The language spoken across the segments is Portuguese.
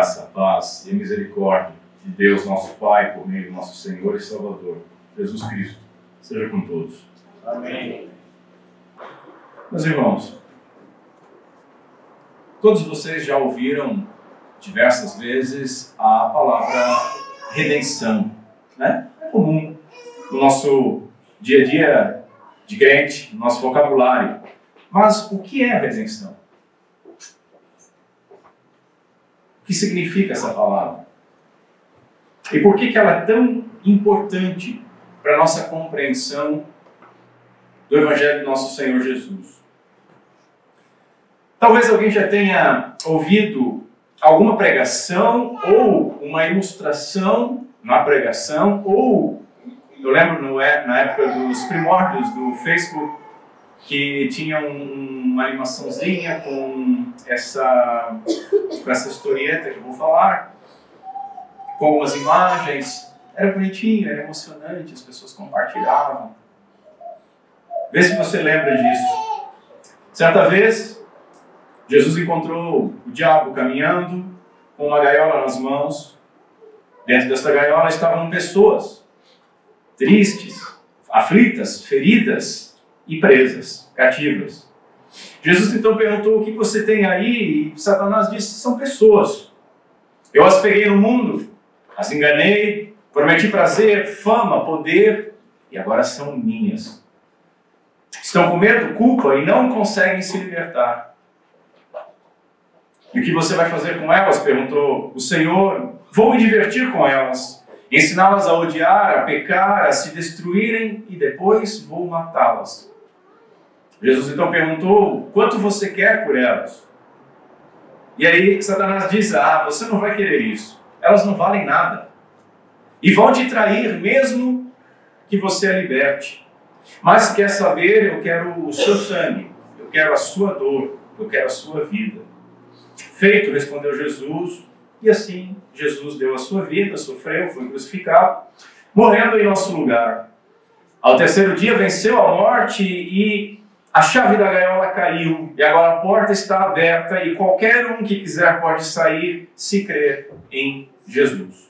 graça, a paz e a misericórdia de Deus, nosso Pai, por meio do nosso Senhor e Salvador, Jesus Cristo, seja com todos. Amém. Meus irmãos, todos vocês já ouviram diversas vezes a palavra redenção, né? É comum no nosso dia a dia de crente, no nosso vocabulário. Mas o que é a redenção? O que significa essa palavra? E por que ela é tão importante para a nossa compreensão do Evangelho do nosso Senhor Jesus? Talvez alguém já tenha ouvido alguma pregação ou uma ilustração na pregação, ou eu lembro na época dos primórdios do Facebook que tinha uma animaçãozinha com essa historieta que eu vou falar, com algumas imagens. Era bonitinho, era emocionante, as pessoas compartilhavam. Vê se você lembra disso. Certa vez, Jesus encontrou o diabo caminhando com uma gaiola nas mãos. Dentro dessa gaiola estavam pessoas tristes, aflitas, feridas e presas, cativas. Jesus então perguntou: o que você tem aí? E Satanás disse: são pessoas. Eu as peguei no mundo, as enganei, prometi prazer, fama, poder, e agora são minhas. Estão com medo, culpa e não conseguem se libertar. E o que você vai fazer com elas? Perguntou o Senhor. Vou me divertir com elas, ensiná-las a odiar, a pecar, a se destruírem e depois vou matá-las. Jesus então perguntou: quanto você quer por elas? E aí Satanás diz: você não vai querer isso. Elas não valem nada. E vão te trair mesmo que você a liberte. Mas quer saber, eu quero o seu sangue, eu quero a sua dor, eu quero a sua vida. Feito, respondeu Jesus. E assim Jesus deu a sua vida, sofreu, foi crucificado, morrendo em nosso lugar. Ao terceiro dia venceu a morte e a chave da gaiola caiu. E agora a porta está aberta e qualquer um que quiser pode sair se crer em Jesus.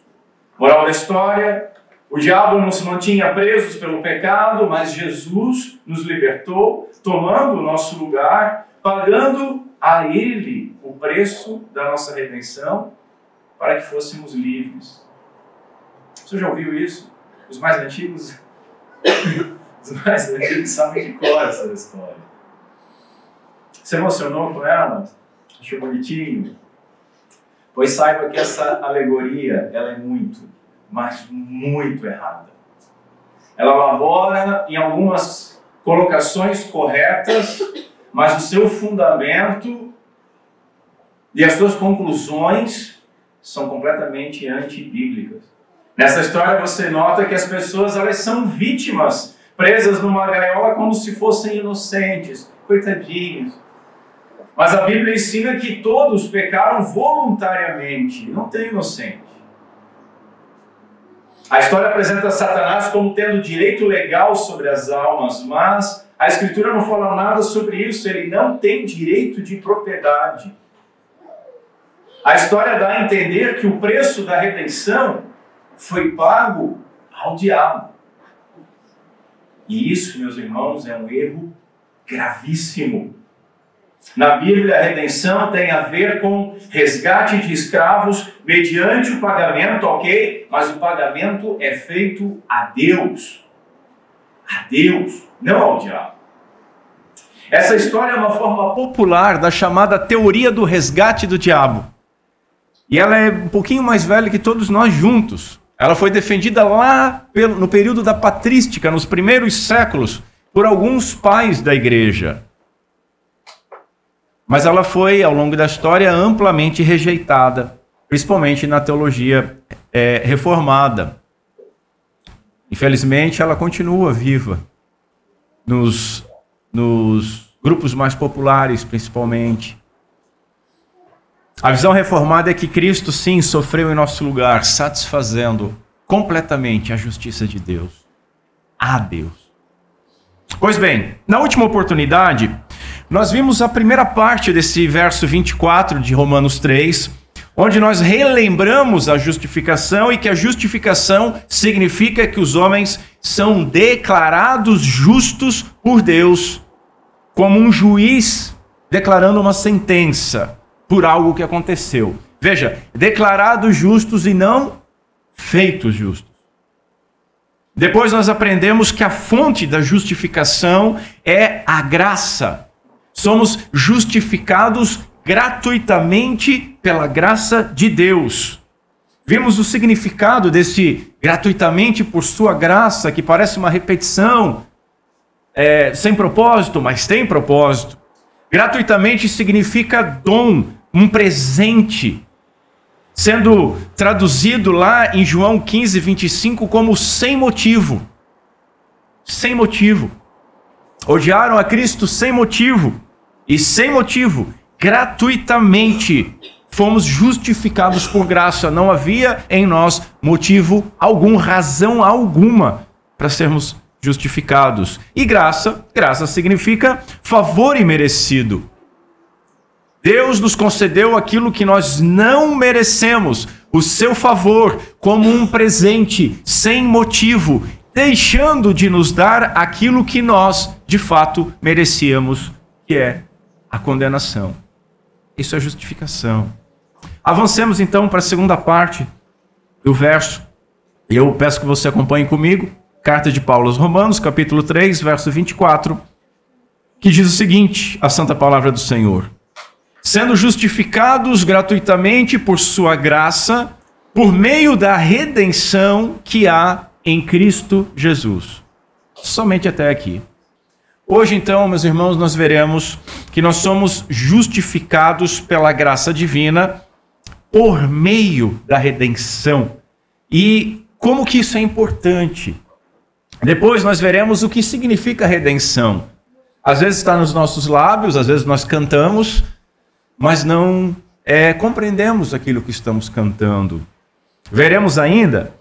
Moral da história: o diabo nos mantinha presos pelo pecado, mas Jesus nos libertou, tomando o nosso lugar, pagando a Ele o preço da nossa redenção, para que fôssemos livres. Você já ouviu isso? Os mais antigos sabem de cor essa história. Se emocionou com ela? Achou bonitinho? Pois saiba que essa alegoria, ela é muito, mas muito errada. Ela elabora em algumas colocações corretas, mas o seu fundamento e as suas conclusões são completamente antibíblicas. Nessa história você nota que as pessoas, elas são vítimas, presas numa gaiola como se fossem inocentes, coitadinhos. Mas a Bíblia ensina que todos pecaram voluntariamente, não tem inocente. A história apresenta Satanás como tendo direito legal sobre as almas, mas a Escritura não fala nada sobre isso, ele não tem direito de propriedade. A história dá a entender que o preço da redenção foi pago ao diabo. E isso, meus irmãos, é um erro gravíssimo. Na Bíblia, a redenção tem a ver com resgate de escravos mediante o pagamento, ok? Mas o pagamento é feito a Deus. A Deus, não ao diabo. Essa história é uma forma popular da chamada teoria do resgate do diabo. E ela é um pouquinho mais velha que todos nós juntos. Ela foi defendida lá no período da patrística, nos primeiros séculos, por alguns pais da igreja. Mas ela foi, ao longo da história, amplamente rejeitada, principalmente na teologia reformada. Infelizmente, ela continua viva nos grupos mais populares, principalmente. A visão reformada é que Cristo, sim, sofreu em nosso lugar, satisfazendo completamente a justiça de Deus. A Deus. Pois bem, na última oportunidade, nós vimos a primeira parte desse verso 24 de Romanos 3, onde nós relembramos a justificação e que a justificação significa que os homens são declarados justos por Deus, como um juiz declarando uma sentença por algo que aconteceu. Veja, declarados justos e não feitos justos. Depois nós aprendemos que a fonte da justificação é a graça. Somos justificados gratuitamente pela graça de Deus. Vimos o significado desse gratuitamente por sua graça, que parece uma repetição, sem propósito, mas tem propósito. Gratuitamente significa dom, um presente, sendo traduzido lá em João 15, 25 como sem motivo. Sem motivo. Odiaram a Cristo sem motivo. E sem motivo, gratuitamente, fomos justificados por graça. Não havia em nós motivo algum, razão alguma para sermos justificados. E graça significa favor imerecido. Deus nos concedeu aquilo que nós não merecemos, o seu favor, como um presente, sem motivo, deixando de nos dar aquilo que nós, de fato, merecíamos, que é a condenação. Isso é justificação. Avancemos então para a segunda parte do verso. Eu peço que você acompanhe comigo. Carta de Paulo aos Romanos, capítulo 3, verso 24, que diz o seguinte, a santa palavra do Senhor. Sendo justificados gratuitamente por sua graça, por meio da redenção que há em Cristo Jesus. Somente até aqui. Hoje, então, meus irmãos, nós veremos que nós somos justificados pela graça divina por meio da redenção. E como que isso é importante? Depois nós veremos o que significa redenção. Às vezes está nos nossos lábios, às vezes nós cantamos, mas não compreendemos aquilo que estamos cantando. Veremos ainda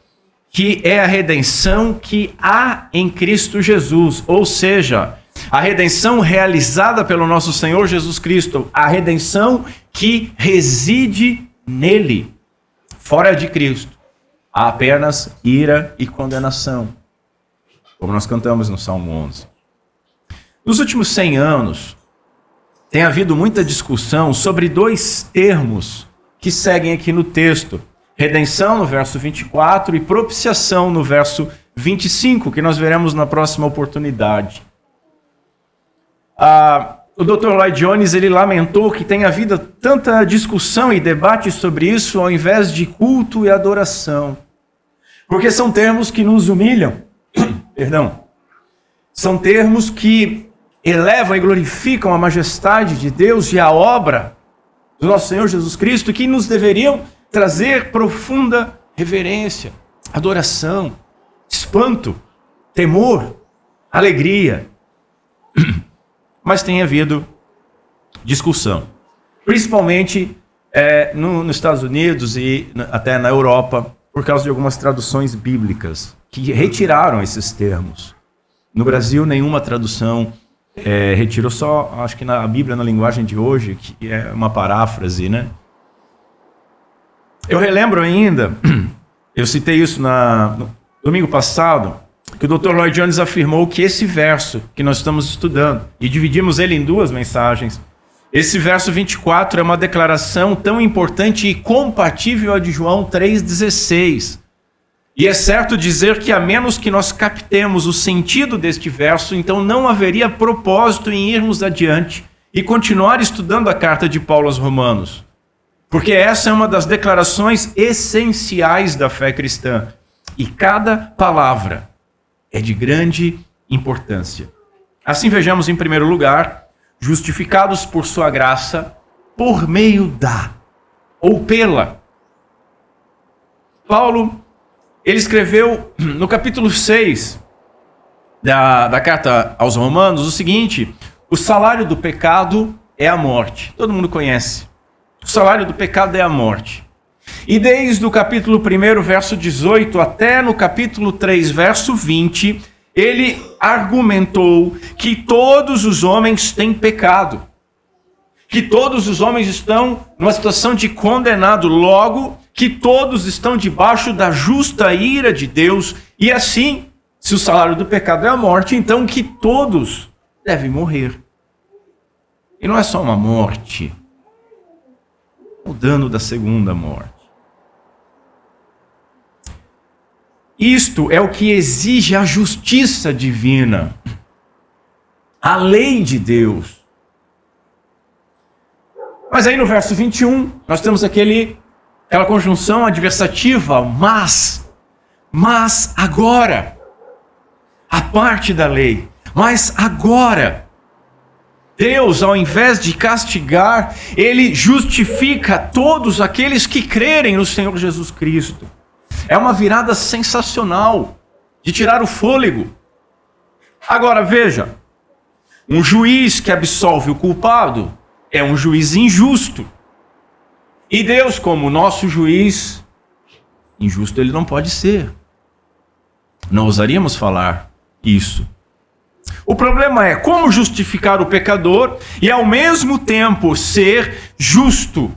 que é a redenção que há em Cristo Jesus, ou seja, a redenção realizada pelo nosso Senhor Jesus Cristo, a redenção que reside nele. Fora de Cristo, há apenas ira e condenação, como nós cantamos no Salmo 11. Nos últimos 100 anos, tem havido muita discussão sobre dois termos que seguem aqui no texto. Redenção, no verso 24, e propiciação, no verso 25, que nós veremos na próxima oportunidade. O Dr. Lloyd Jones, ele lamentou que tenha havido tanta discussão e debate sobre isso ao invés de culto e adoração. Porque são termos que nos humilham. Perdão. São termos que elevam e glorificam a majestade de Deus e a obra do nosso Senhor Jesus Cristo, que nos deveriam trazer profunda reverência, adoração, espanto, temor, alegria. Mas tem havido discussão, principalmente nos Estados Unidos e até na Europa, por causa de algumas traduções bíblicas que retiraram esses termos. No Brasil, nenhuma tradução retirou, só, acho que na Bíblia, na linguagem de hoje, que é uma paráfrase, né? Eu relembro ainda, eu citei isso no domingo passado, que o Dr. Lloyd Jones afirmou que esse verso que nós estamos estudando, e dividimos ele em duas mensagens, esse verso 24 é uma declaração tão importante e compatível à de João 3,16. E é certo dizer que a menos que nós captemos o sentido deste verso, então não haveria propósito em irmos adiante e continuar estudando a carta de Paulo aos Romanos. Porque essa é uma das declarações essenciais da fé cristã. E cada palavra é de grande importância. Assim vejamos em primeiro lugar, justificados por sua graça, por meio da, ou pela. Paulo, ele escreveu no capítulo 6 da carta aos Romanos o seguinte: o salário do pecado é a morte. Todo mundo conhece. O salário do pecado é a morte. E desde o capítulo 1, verso 18, até no capítulo 3, verso 20, ele argumentou que todos os homens têm pecado. que todos os homens estão numa situação de condenado, logo que todos estão debaixo da justa ira de Deus, e assim, se o salário do pecado é a morte, então que todos devem morrer. E não é só uma morte, o dano da segunda morte. Isto é o que exige a justiça divina, a lei de Deus. Mas aí no verso 21, nós temos aquela conjunção adversativa, mas agora, a parte da lei, mas agora, Deus, ao invés de castigar, Ele justifica todos aqueles que crerem no Senhor Jesus Cristo. É uma virada sensacional, de tirar o fôlego. Agora veja, um juiz que absolve o culpado é um juiz injusto. E Deus, como nosso juiz, injusto ele não pode ser. Não ousaríamos falar isso. O problema é como justificar o pecador e ao mesmo tempo ser justo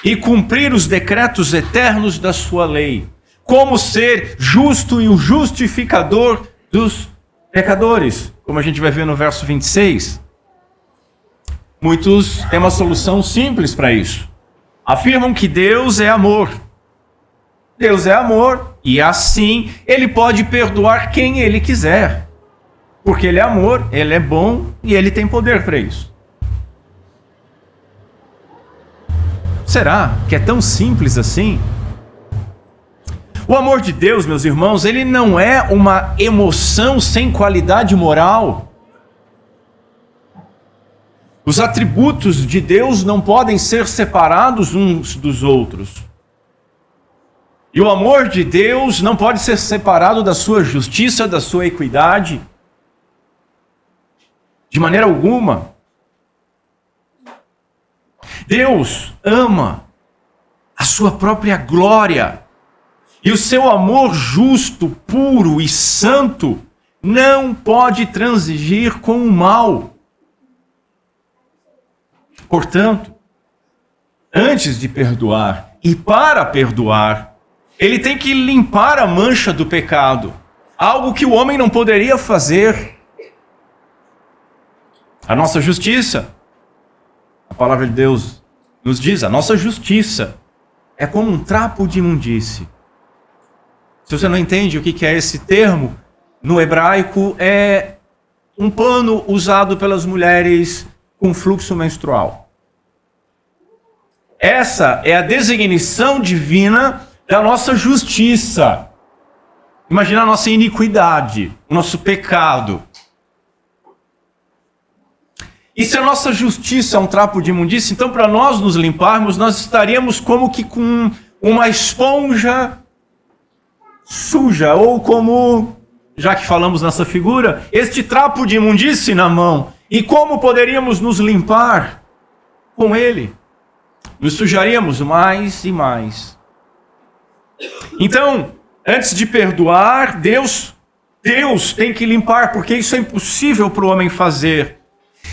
e cumprir os decretos eternos da sua lei. Como ser justo e o justificador dos pecadores, como a gente vai ver no verso 26. Muitos têm uma solução simples para isso. Afirmam que Deus é amor. Deus é amor e assim Ele pode perdoar quem Ele quiser. Porque Ele é amor, Ele é bom e Ele tem poder para isso. Será que é tão simples assim? O amor de Deus, meus irmãos, ele não é uma emoção sem qualidade moral. Os atributos de Deus não podem ser separados uns dos outros. E o amor de Deus não pode ser separado da sua justiça, da sua equidade. De maneira alguma. Deus ama a sua própria glória. E o seu amor justo, puro e santo não pode transigir com o mal. Portanto, antes de perdoar e para perdoar, ele tem que limpar a mancha do pecado, algo que o homem não poderia fazer. A nossa justiça, a palavra de Deus nos diz, a nossa justiça é como um trapo de imundície. Se você não entende o que é esse termo, no hebraico é um pano usado pelas mulheres com fluxo menstrual. Essa é a designação divina da nossa justiça. Imagina a nossa iniquidade, o nosso pecado. E se a nossa justiça é um trapo de imundície, então para nós nos limparmos, nós estaríamos como que com uma esponja suja, ou como, já que falamos nessa figura, este trapo de imundície na mão. E como poderíamos nos limpar com ele? Nos sujaríamos mais e mais. Então, antes de perdoar, Deus tem que limpar, porque isso é impossível para o homem fazer.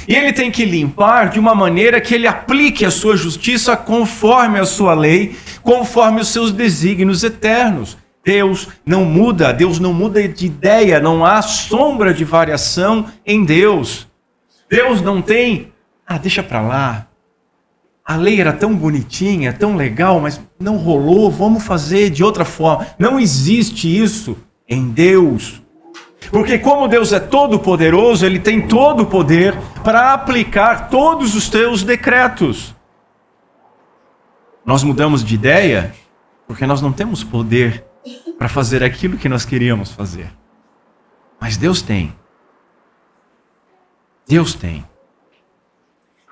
E ele tem que limpar de uma maneira que ele aplique a sua justiça conforme a sua lei, conforme os seus desígnios eternos. Deus não muda de ideia, não há sombra de variação em Deus. Deus não tem, deixa para lá. A lei era tão bonitinha, tão legal, mas não rolou, vamos fazer de outra forma. Não existe isso em Deus. Porque como Deus é todo poderoso, Ele tem todo o poder para aplicar todos os seus decretos. Nós mudamos de ideia porque nós não temos poder para fazer aquilo que nós queríamos fazer. Mas Deus tem. Deus tem.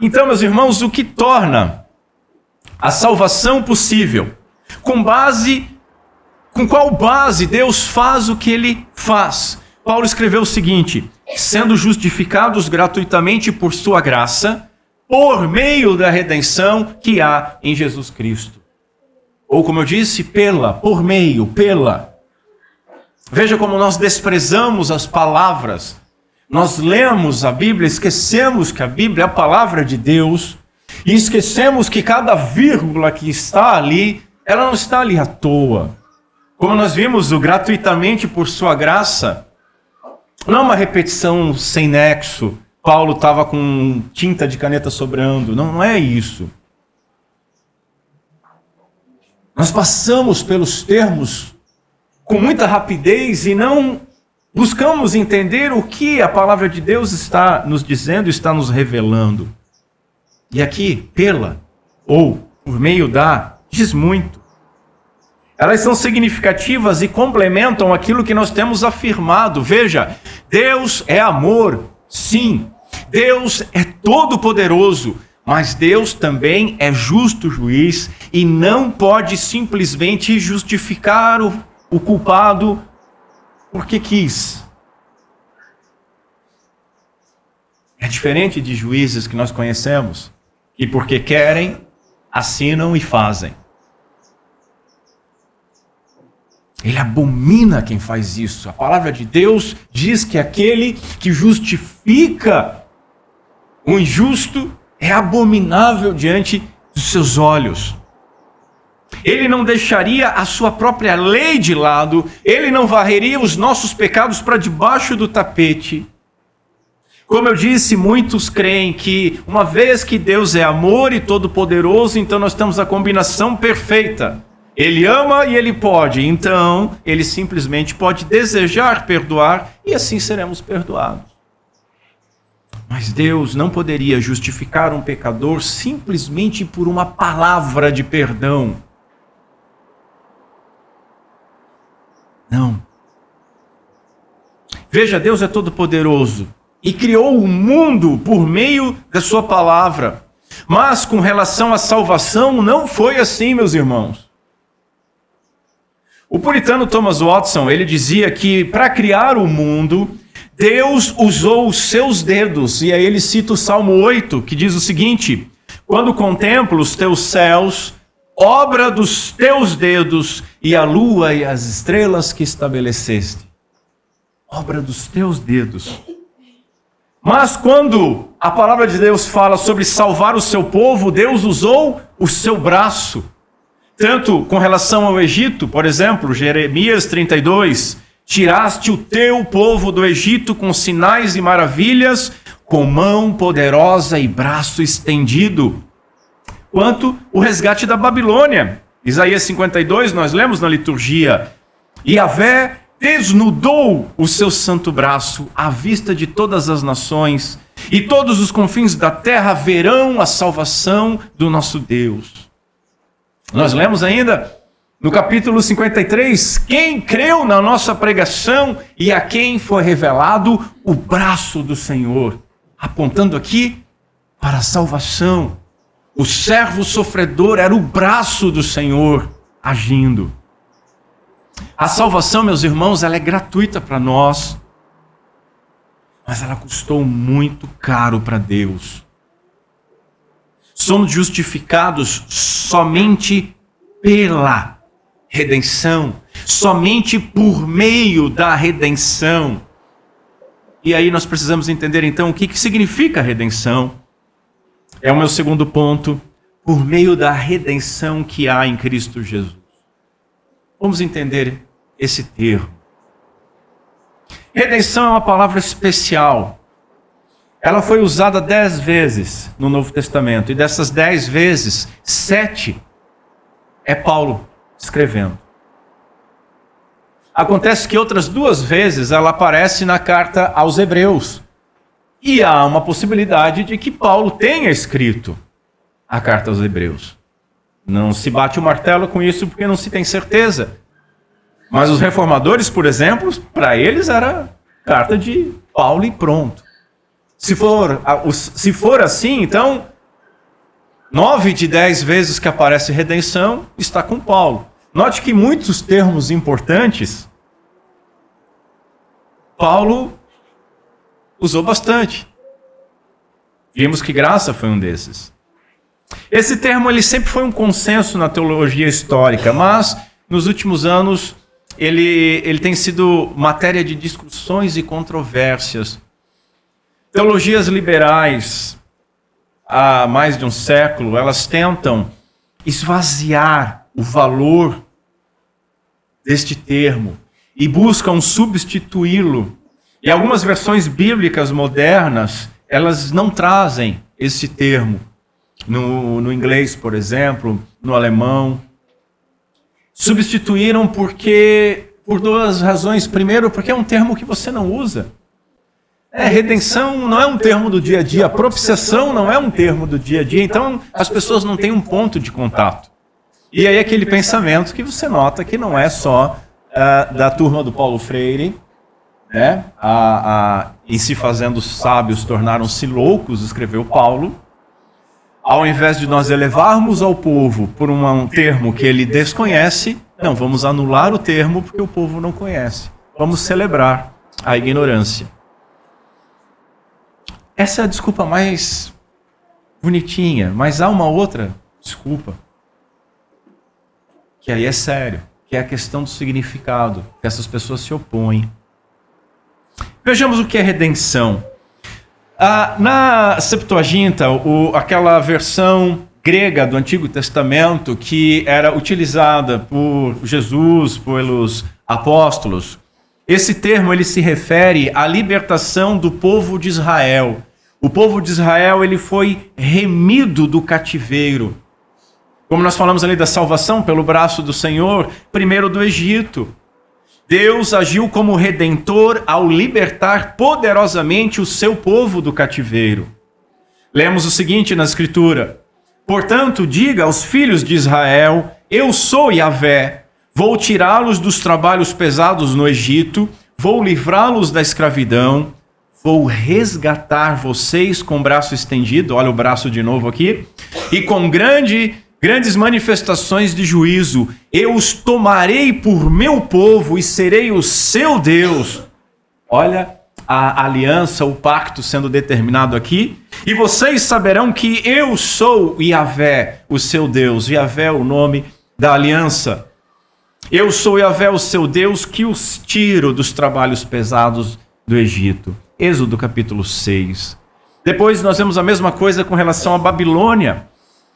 Então, meus irmãos, o que torna a salvação possível? Com qual base Deus faz o que Ele faz? Paulo escreveu o seguinte: sendo justificados gratuitamente por sua graça, por meio da redenção que há em Jesus Cristo. Ou como eu disse, por meio. Veja como nós desprezamos as palavras. Nós lemos a Bíblia, esquecemos que a Bíblia é a palavra de Deus. E esquecemos que cada vírgula que está ali, ela não está ali à toa. Como nós vimos, o gratuitamente por sua graça, não é uma repetição sem nexo. Paulo estava com tinta de caneta sobrando. Não é isso. Nós passamos pelos termos com muita rapidez e não buscamos entender o que a palavra de Deus está nos dizendo, está nos revelando. E aqui, pela ou por meio da, diz muito. Elas são significativas e complementam aquilo que nós temos afirmado. Veja, Deus é amor, sim. Deus é todo-poderoso, mas Deus também é justo juiz e não pode simplesmente justificar o culpado porque quis. É diferente de juízes que nós conhecemos, que porque querem, assinam e fazem. Ele abomina quem faz isso. A palavra de Deus diz que aquele que justifica o injusto é abominável diante dos seus olhos. Ele não deixaria a sua própria lei de lado, ele não varreria os nossos pecados para debaixo do tapete. Como eu disse, muitos creem que uma vez que Deus é amor e todo-poderoso, então nós temos a combinação perfeita. Ele ama e ele pode, então ele simplesmente pode desejar perdoar e assim seremos perdoados. Mas Deus não poderia justificar um pecador simplesmente por uma palavra de perdão. Não. Veja, Deus é todo-poderoso e criou o mundo por meio da sua palavra. Mas com relação à salvação, não foi assim, meus irmãos. O puritano Thomas Watson, ele dizia que para criar o mundo, Deus usou os seus dedos. E aí ele cita o Salmo 8, que diz o seguinte: quando contemplo os teus céus, obra dos teus dedos, e a lua e as estrelas que estabeleceste. Obra dos teus dedos. Mas quando a palavra de Deus fala sobre salvar o seu povo, Deus usou o seu braço. Tanto com relação ao Egito, por exemplo, Jeremias 32, tiraste o teu povo do Egito com sinais e maravilhas, com mão poderosa e braço estendido. Quanto o resgate da Babilônia. Isaías 52, nós lemos na liturgia. Yahvé desnudou o seu santo braço à vista de todas as nações, e todos os confins da terra verão a salvação do nosso Deus. Nós lemos ainda no capítulo 53, quem creu na nossa pregação e a quem foi revelado o braço do Senhor, apontando aqui para a salvação. O servo sofredor era o braço do Senhor agindo. A salvação, meus irmãos, ela é gratuita para nós, mas ela custou muito caro para Deus. Somos justificados somente pela redenção, somente por meio da redenção. E aí nós precisamos entender então o que significa redenção. É o meu segundo ponto, por meio da redenção que há em Cristo Jesus. Vamos entender esse termo. Redenção é uma palavra especial. Ela foi usada 10 vezes no Novo Testamento, e dessas 10 vezes, 7 é Paulo escrevendo. Acontece que outras 2 vezes ela aparece na carta aos Hebreus. E há uma possibilidade de que Paulo tenha escrito a carta aos Hebreus. Não se bate o martelo com isso porque não se tem certeza. Mas os reformadores, por exemplo, para eles era carta de Paulo e pronto. Se for assim, então, 9 de 10 vezes que aparece redenção está com Paulo. Note que muitos termos importantes, Paulo usou bastante. Vimos que graça foi um desses. Esse termo ele sempre foi um consenso na teologia histórica, mas nos últimos anos ele tem sido matéria de discussões e controvérsias. Teologias liberais, há mais de um século, elas tentam esvaziar o valor deste termo e buscam substituí-lo. E algumas versões bíblicas modernas, elas não trazem esse termo. No inglês, por exemplo, no alemão. Substituíram por duas razões. Primeiro, porque é um termo que você não usa. Redenção não é um termo do dia a dia. Propiciação não é um termo do dia a dia. Então, as pessoas não têm um ponto de contato. E aí aquele pensamento que você nota que não é só da turma do Paulo Freire, né? Em se fazendo sábios tornaram-se loucos, escreveu Paulo. Ao invés de nós elevarmos ao povo por um termo que ele desconhece, não, vamos anular o termo porque o povo não conhece. Vamos celebrar a ignorância. Essa é a desculpa mais bonitinha, mas há uma outra desculpa, que aí é sério, que é a questão do significado, que essas pessoas se opõem. Vejamos o que é redenção. Na Septuaginta, aquela versão grega do Antigo Testamento que era utilizada por Jesus, pelos apóstolos, esse termo ele se refere à libertação do povo de Israel. O povo de Israel ele foi remido do cativeiro. Como nós falamos ali da salvação pelo braço do Senhor, primeiro do Egito. Deus agiu como redentor ao libertar poderosamente o seu povo do cativeiro. Lemos o seguinte na Escritura: portanto, diga aos filhos de Israel: eu sou Yahvé, vou tirá-los dos trabalhos pesados no Egito, vou livrá-los da escravidão, vou resgatar vocês com o braço estendido, olha o braço de novo aqui, e com grandes manifestações de juízo, eu os tomarei por meu povo e serei o seu Deus. Olha a aliança, o pacto sendo determinado aqui. E vocês saberão que eu sou Yahvé, o seu Deus. Yahvé é o nome da aliança. Eu sou Yahvé, o seu Deus, que os tiro dos trabalhos pesados do Egito. Êxodo capítulo 6. Depois nós vemos a mesma coisa com relação à Babilônia.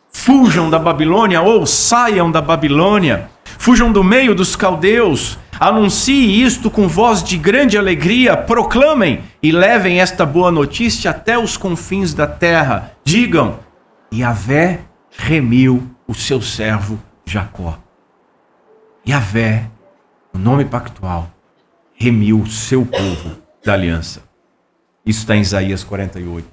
Fujam da Babilônia ou saiam da Babilônia, fujam do meio dos caldeus, anuncie isto com voz de grande alegria, proclamem e levem esta boa notícia até os confins da terra. Digam: Yahvé remiu o seu servo Jacó. Yahvé, o nome pactual, remiu o seu povo da aliança. Isso está em Isaías 48.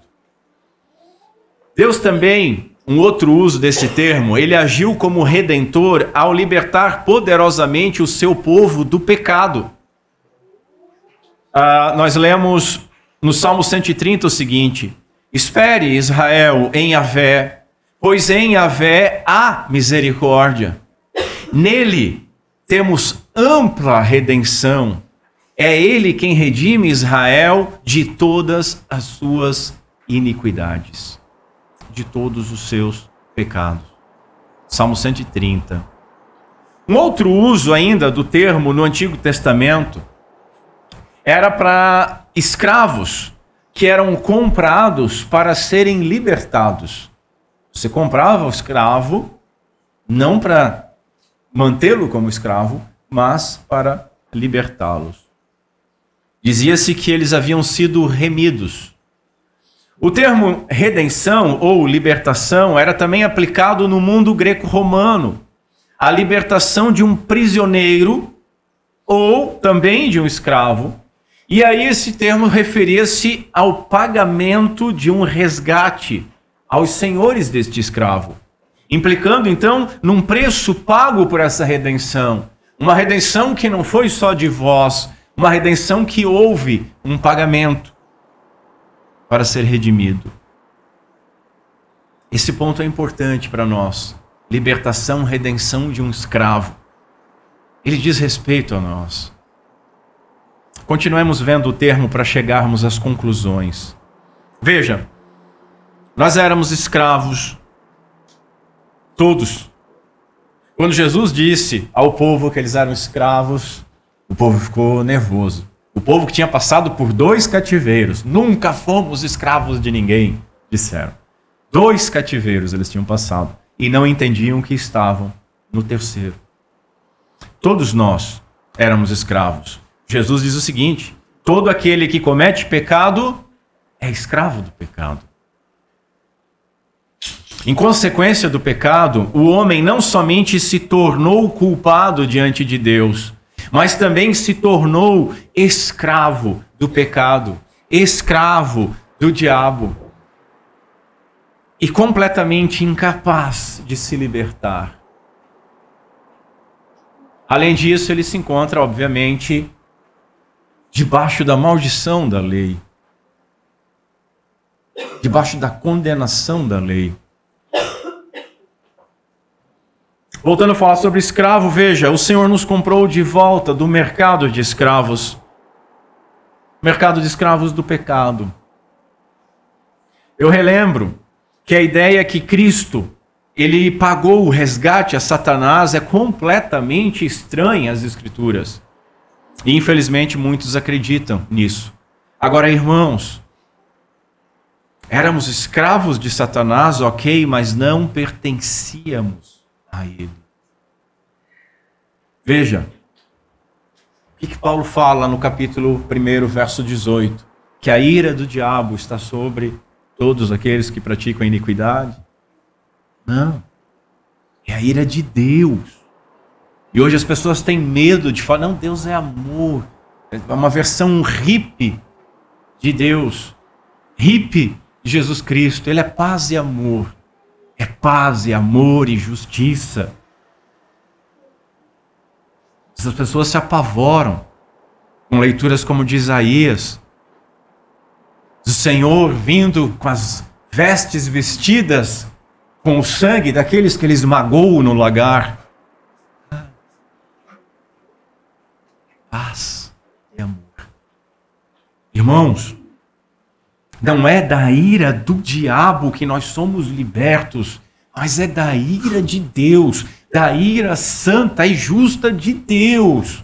Deus também, um outro uso desse termo, ele agiu como redentor ao libertar poderosamente o seu povo do pecado. Nós lemos no Salmo 130 o seguinte: espere, Israel, em Yahvé, pois em Yahvé há misericórdia. Nele temos ampla redenção. É ele quem redime Israel de todas as suas iniquidades, de todos os seus pecados. Salmo 130. Um outro uso ainda do termo no Antigo Testamento era para escravos que eram comprados para serem libertados. Você comprava o escravo não para mantê-lo como escravo, mas para libertá-los. Dizia-se que eles haviam sido remidos. O termo redenção ou libertação era também aplicado no mundo greco-romano. A libertação de um prisioneiro ou também de um escravo. E aí esse termo referia-se ao pagamento de um resgate aos senhores deste escravo, implicando então num preço pago por essa redenção. Uma redenção que não foi só de vós, uma redenção que houve um pagamento para ser redimido. Esse ponto é importante para nós. Libertação, redenção de um escravo. Ele diz respeito a nós. Continuemos vendo o termo para chegarmos às conclusões. Veja, nós éramos escravos, todos. Quando Jesus disse ao povo que eles eram escravos, o povo ficou nervoso. O povo que tinha passado por 2 cativeiros. Nunca fomos escravos de ninguém, disseram. 2 cativeiros eles tinham passado e não entendiam que estavam no terceiro. Todos nós éramos escravos. Jesus diz o seguinte: todo aquele que comete pecado é escravo do pecado. Em consequência do pecado, o homem não somente se tornou culpado diante de Deus, mas também se tornou escravo do pecado, escravo do diabo, e completamente incapaz de se libertar. Além disso, ele se encontra, obviamente, debaixo da maldição da lei, debaixo da condenação da lei. Voltando a falar sobre escravo, veja, o Senhor nos comprou de volta do mercado de escravos. Mercado de escravos do pecado. Eu relembro que a ideia que Cristo, ele pagou o resgate a Satanás é completamente estranha às Escrituras. E infelizmente muitos acreditam nisso. Agora, irmãos, éramos escravos de Satanás, ok, mas não pertencíamos a ele. Veja, o que Paulo fala no capítulo 1, verso 18? Que a ira do diabo está sobre todos aqueles que praticam a iniquidade? Não, é a ira de Deus. E hoje as pessoas têm medo de falar, não, Deus é amor. É uma versão hippie de Deus, hippie de Jesus Cristo. Ele é paz e amor. É paz e amor e justiça. As pessoas se apavoram com leituras como de Isaías. O Senhor vindo com as vestes vestidas com o sangue daqueles que ele esmagou no lagar. Paz e amor. Irmãos, não é da ira do diabo que nós somos libertos, mas é da ira de Deus, da ira santa e justa de Deus.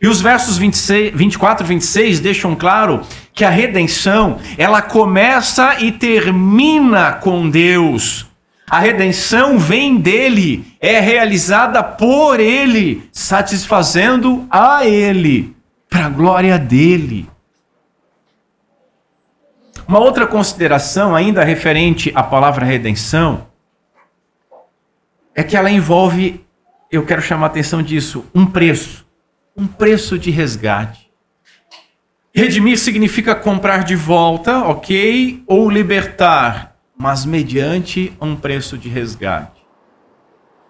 E os versos 24 e 26 deixam claro que a redenção, ela começa e termina com Deus. A redenção vem dele, é realizada por ele, satisfazendo a ele, para a glória dele. Uma outra consideração, ainda referente à palavra redenção, é que ela envolve, eu quero chamar a atenção disso, um preço de resgate. Redimir significa comprar de volta, ok? Ou libertar, mas mediante um preço de resgate.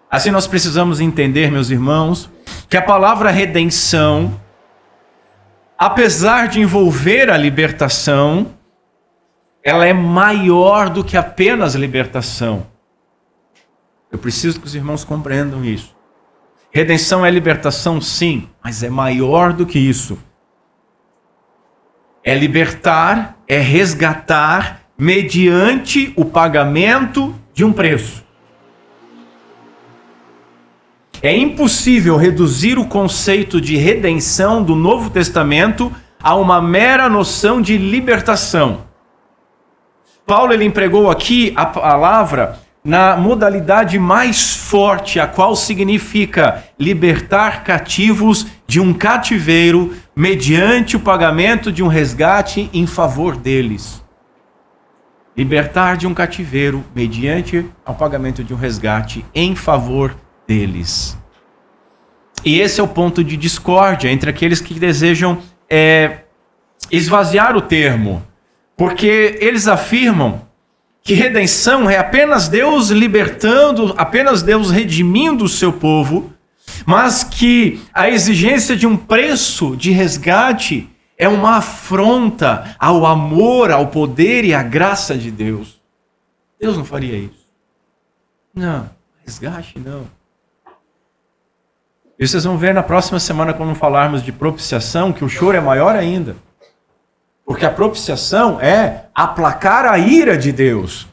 Assim nós precisamos entender, meus irmãos, que a palavra redenção, apesar de envolver a libertação, ela é maior do que apenas libertação. Eu preciso que os irmãos compreendam isso. Redenção é libertação, sim, mas é maior do que isso. É libertar, é resgatar mediante o pagamento de um preço. É impossível reduzir o conceito de redenção do Novo Testamento a uma mera noção de libertação. Paulo ele empregou aqui a palavra na modalidade mais forte, a qual significa libertar cativos de um cativeiro mediante o pagamento de um resgate em favor deles. Libertar de um cativeiro mediante o pagamento de um resgate em favor deles. E esse é o ponto de discórdia entre aqueles que desejam esvaziar o termo, porque eles afirmam que redenção é apenas Deus libertando, apenas Deus redimindo o seu povo, mas que a exigência de um preço de resgate é uma afronta ao amor, ao poder e à graça de Deus. Deus não faria isso. Não, resgate não. E vocês vão ver na próxima semana, quando falarmos de propiciação, que o choro é maior ainda. Porque a propiciação é aplacar a ira de Deus.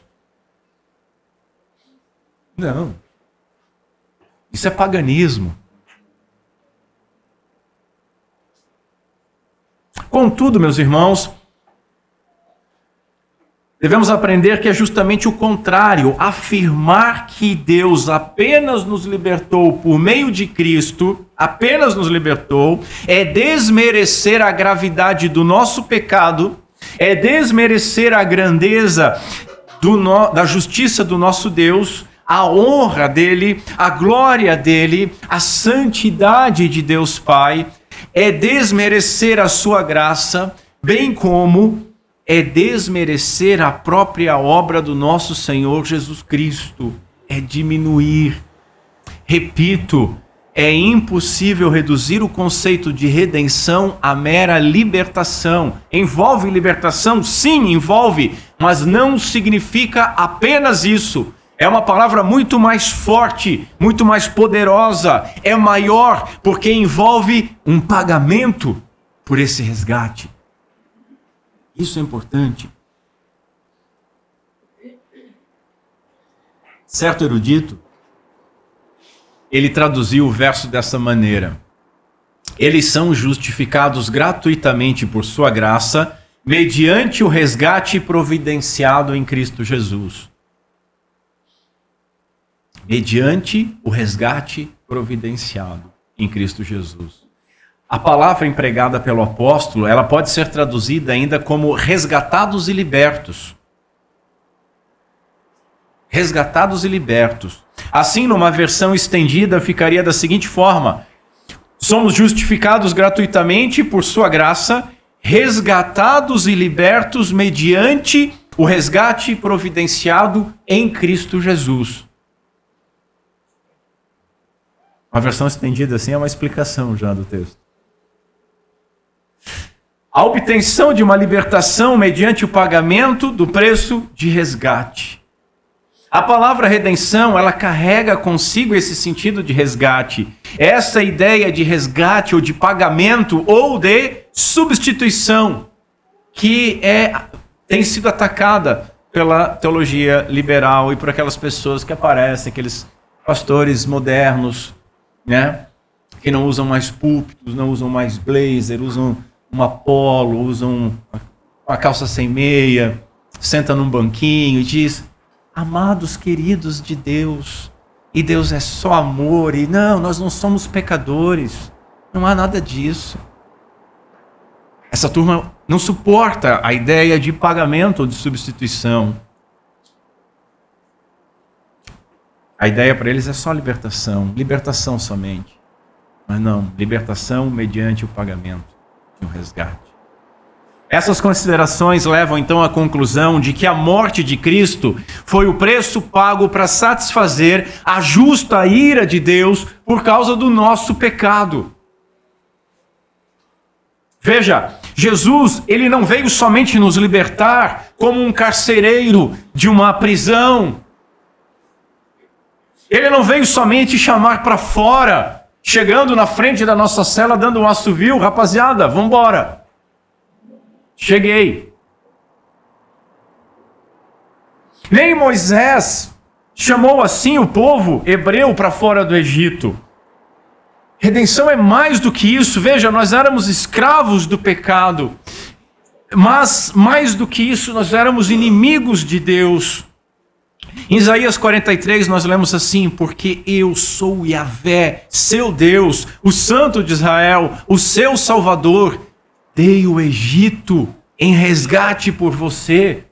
Não. Isso é paganismo. Contudo, meus irmãos, devemos aprender que é justamente o contrário. Afirmar que Deus apenas nos libertou por meio de Cristo, apenas nos libertou, é desmerecer a gravidade do nosso pecado, é desmerecer a grandeza da justiça do nosso Deus, a honra dele, a glória dele, a santidade de Deus Pai, é desmerecer a sua graça, bem como é desmerecer a própria obra do nosso Senhor Jesus Cristo, é diminuir. Repito, é impossível reduzir o conceito de redenção à mera libertação. Envolve libertação? Sim, envolve, mas não significa apenas isso. É uma palavra muito mais forte, muito mais poderosa, é maior, porque envolve um pagamento por esse resgate. Isso é importante. Certo erudito, ele traduziu o verso dessa maneira: eles são justificados gratuitamente por sua graça, mediante o resgate providenciado em Cristo Jesus. Mediante o resgate providenciado em Cristo Jesus. A palavra empregada pelo apóstolo, ela pode ser traduzida ainda como resgatados e libertos. Resgatados e libertos. Assim, numa versão estendida, ficaria da seguinte forma: somos justificados gratuitamente por sua graça, resgatados e libertos mediante o resgate providenciado em Cristo Jesus. Uma versão estendida assim é uma explicação já do texto. A obtenção de uma libertação mediante o pagamento do preço de resgate. A palavra redenção, ela carrega consigo esse sentido de resgate. Essa ideia de resgate ou de pagamento ou de substituição que tem sido atacada pela teologia liberal e por aquelas pessoas que aparecem, aqueles pastores modernos, né? Que não usam mais púlpitos, não usam mais blazer, usam uma polo, usam uma calça sem meia, senta num banquinho e diz: amados queridos de Deus, e Deus é só amor, e não, nós não somos pecadores. Não há nada disso. Essa turma não suporta a ideia de pagamento ou de substituição. A ideia para eles é só libertação somente. Mas não, libertação mediante o pagamento de um resgate. Essas considerações levam então à conclusão de que a morte de Cristo foi o preço pago para satisfazer a justa ira de Deus por causa do nosso pecado. Veja, Jesus, ele não veio somente nos libertar como um carcereiro de uma prisão. Ele não veio somente chamar para fora, chegando na frente da nossa cela, dando um assovio: rapaziada, vamos embora. Cheguei. Nem Moisés chamou assim o povo hebreu para fora do Egito. Redenção é mais do que isso. Veja, nós éramos escravos do pecado, mas mais do que isso, nós éramos inimigos de Deus. Em Isaías 43 nós lemos assim: porque eu sou Yahvé, seu Deus, o Santo de Israel, o seu Salvador. Dei o Egito em resgate por você.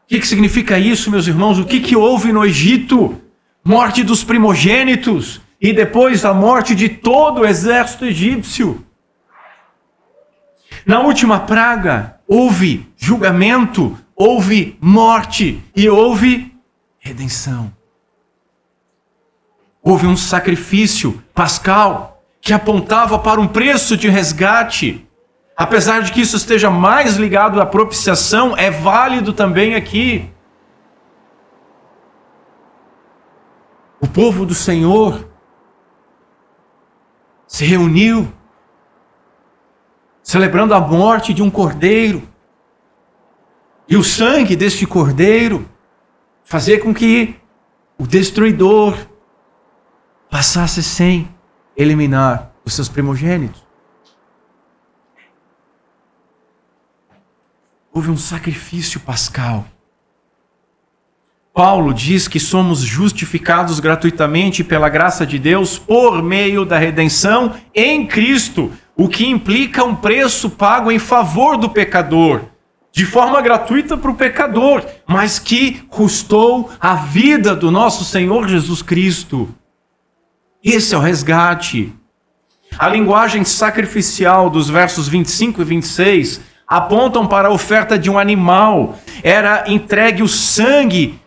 O que significa isso, meus irmãos? O que houve no Egito? Morte dos primogênitos e depois a morte de todo o exército egípcio. Na última praga houve julgamento, houve morte e houve redenção. Houve um sacrifício pascal que apontava para um preço de resgate. Apesar de que isso esteja mais ligado à propiciação, é válido também aqui. O povo do Senhor se reuniu, celebrando a morte de um cordeiro. E o sangue deste cordeiro fazia com que o destruidor passasse sem eliminar os seus primogênitos. Houve um sacrifício pascal. Paulo diz que somos justificados gratuitamente pela graça de Deus por meio da redenção em Cristo, o que implica um preço pago em favor do pecador, de forma gratuita para o pecador, mas que custou a vida do nosso Senhor Jesus Cristo. Esse é o resgate. A linguagem sacrificial dos versos 25 e 26 apontam para a oferta de um animal. Era entregue o sangue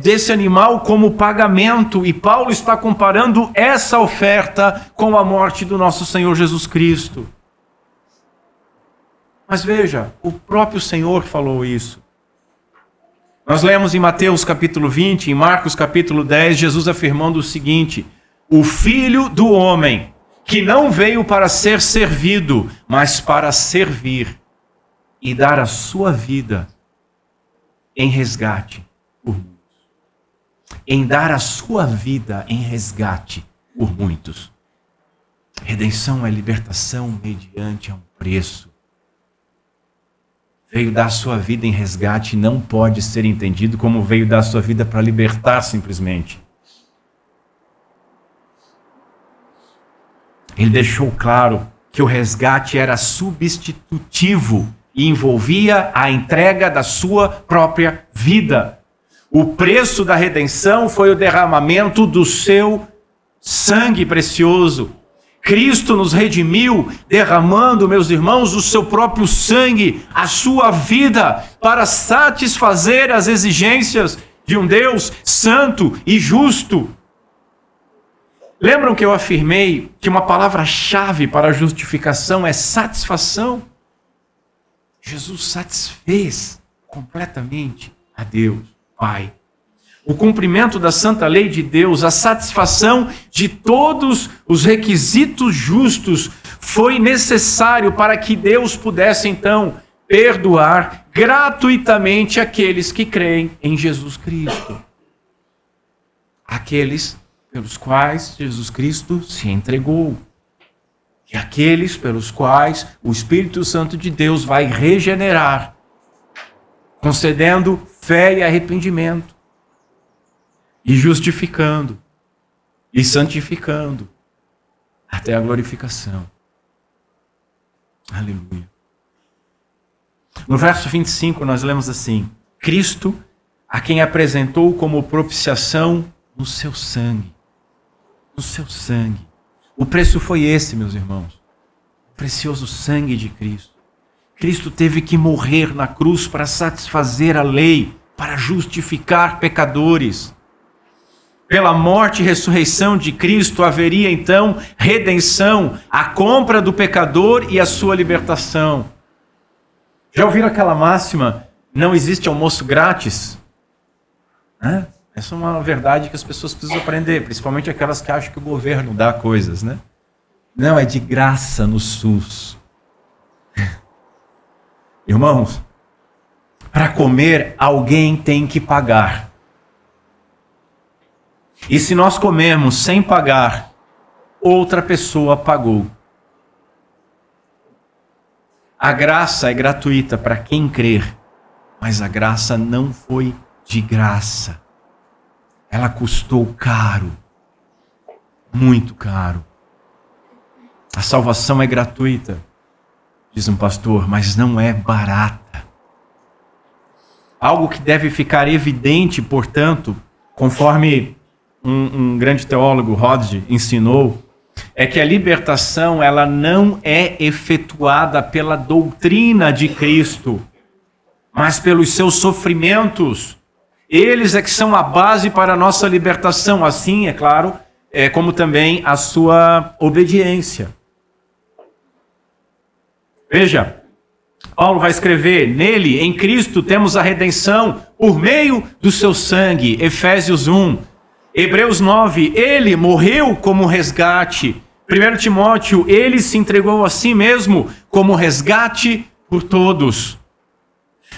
desse animal como pagamento, e Paulo está comparando essa oferta com a morte do nosso Senhor Jesus Cristo. Mas veja, o próprio Senhor falou isso. Nós lemos em Mateus capítulo 20, em Marcos capítulo 10, Jesus afirmando o seguinte: o Filho do Homem, que não veio para ser servido, mas para servir e dar a sua vida em resgate por muitos. Em dar a sua vida em resgate por muitos. Redenção é libertação mediante a um preço. Veio dar a sua vida em resgate não pode ser entendido como veio dar a sua vida para libertar simplesmente. Ele deixou claro que o resgate era substitutivo e envolvia a entrega da sua própria vida. O preço da redenção foi o derramamento do seu sangue precioso. Cristo nos redimiu, derramando, meus irmãos, o seu próprio sangue, a sua vida, para satisfazer as exigências de um Deus santo e justo. Lembram que eu afirmei que uma palavra-chave para a justificação é satisfação? Jesus satisfez completamente a Deus, Pai. O cumprimento da santa lei de Deus, a satisfação de todos os requisitos justos foi necessário para que Deus pudesse então perdoar gratuitamente aqueles que creem em Jesus Cristo. Aqueles pelos quais Jesus Cristo se entregou. E aqueles pelos quais o Espírito Santo de Deus vai regenerar, concedendo fé e arrependimento, e justificando, e santificando, até a glorificação. Aleluia. No verso 25 nós lemos assim: Cristo, a quem apresentou como propiciação no seu sangue. No seu sangue. O preço foi esse, meus irmãos. O precioso sangue de Cristo. Cristo teve que morrer na cruz para satisfazer a lei, para justificar pecadores. Pela morte e ressurreição de Cristo haveria então redenção, a compra do pecador e a sua libertação. Já ouviram aquela máxima, não existe almoço grátis? Essa é uma verdade que as pessoas precisam aprender, principalmente aquelas que acham que o governo dá coisas, né? Não, é de graça no SUS. Irmãos, para comer alguém tem que pagar. E se nós comermos sem pagar, outra pessoa pagou. A graça é gratuita para quem crer, mas a graça não foi de graça. Ela custou caro, muito caro. A salvação é gratuita, diz um pastor, mas não é barata. Algo que deve ficar evidente, portanto, conforme um grande teólogo, Hodge, ensinou, é que a libertação ela não é efetuada pela doutrina de Cristo, mas pelos seus sofrimentos. Eles é que são a base para a nossa libertação, assim, é claro, como também a sua obediência. Veja, Paulo vai escrever, nele, em Cristo, temos a redenção por meio do seu sangue, Efésios 1. Hebreus 9, ele morreu como resgate. 1 Timóteo, ele se entregou a si mesmo como resgate por todos,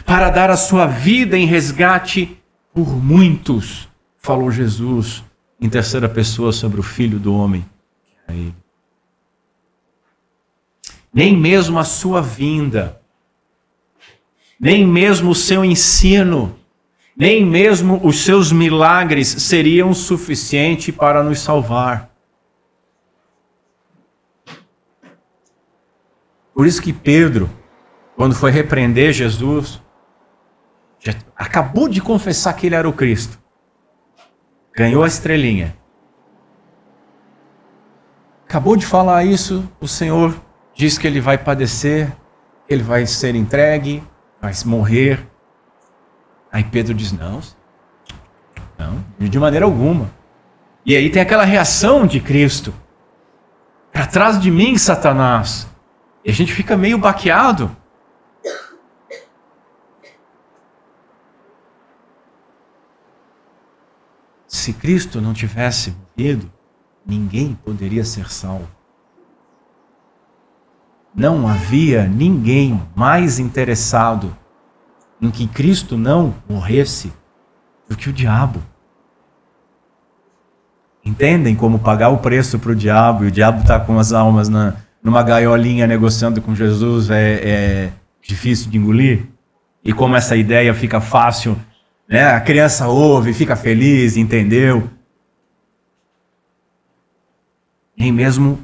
para dar a sua vida em resgate por muitos, falou Jesus em terceira pessoa sobre o Filho do Homem, que era ele. Nem mesmo a sua vinda nem mesmo o seu ensino, nem mesmo os seus milagres seriam suficientes para nos salvar. Por isso que Pedro, quando foi repreender Jesus, já acabou de confessar que ele era o Cristo. Ganhou a estrelinha. Acabou de falar isso, o Senhor diz que ele vai padecer, ele vai ser entregue, vai morrer. Aí Pedro diz, não, de maneira alguma. E aí tem aquela reação de Cristo. Para trás de mim, Satanás. E a gente fica meio baqueado. Se Cristo não tivesse morrido, ninguém poderia ser salvo. Não havia ninguém mais interessado em que Cristo não morresse do que o diabo. Entendem como pagar o preço para o diabo, e o diabo está com as almas numa gaiolinha negociando com Jesus, é difícil de engolir? E como essa ideia fica fácil, né? A criança ouve, fica feliz, entendeu? Nem mesmo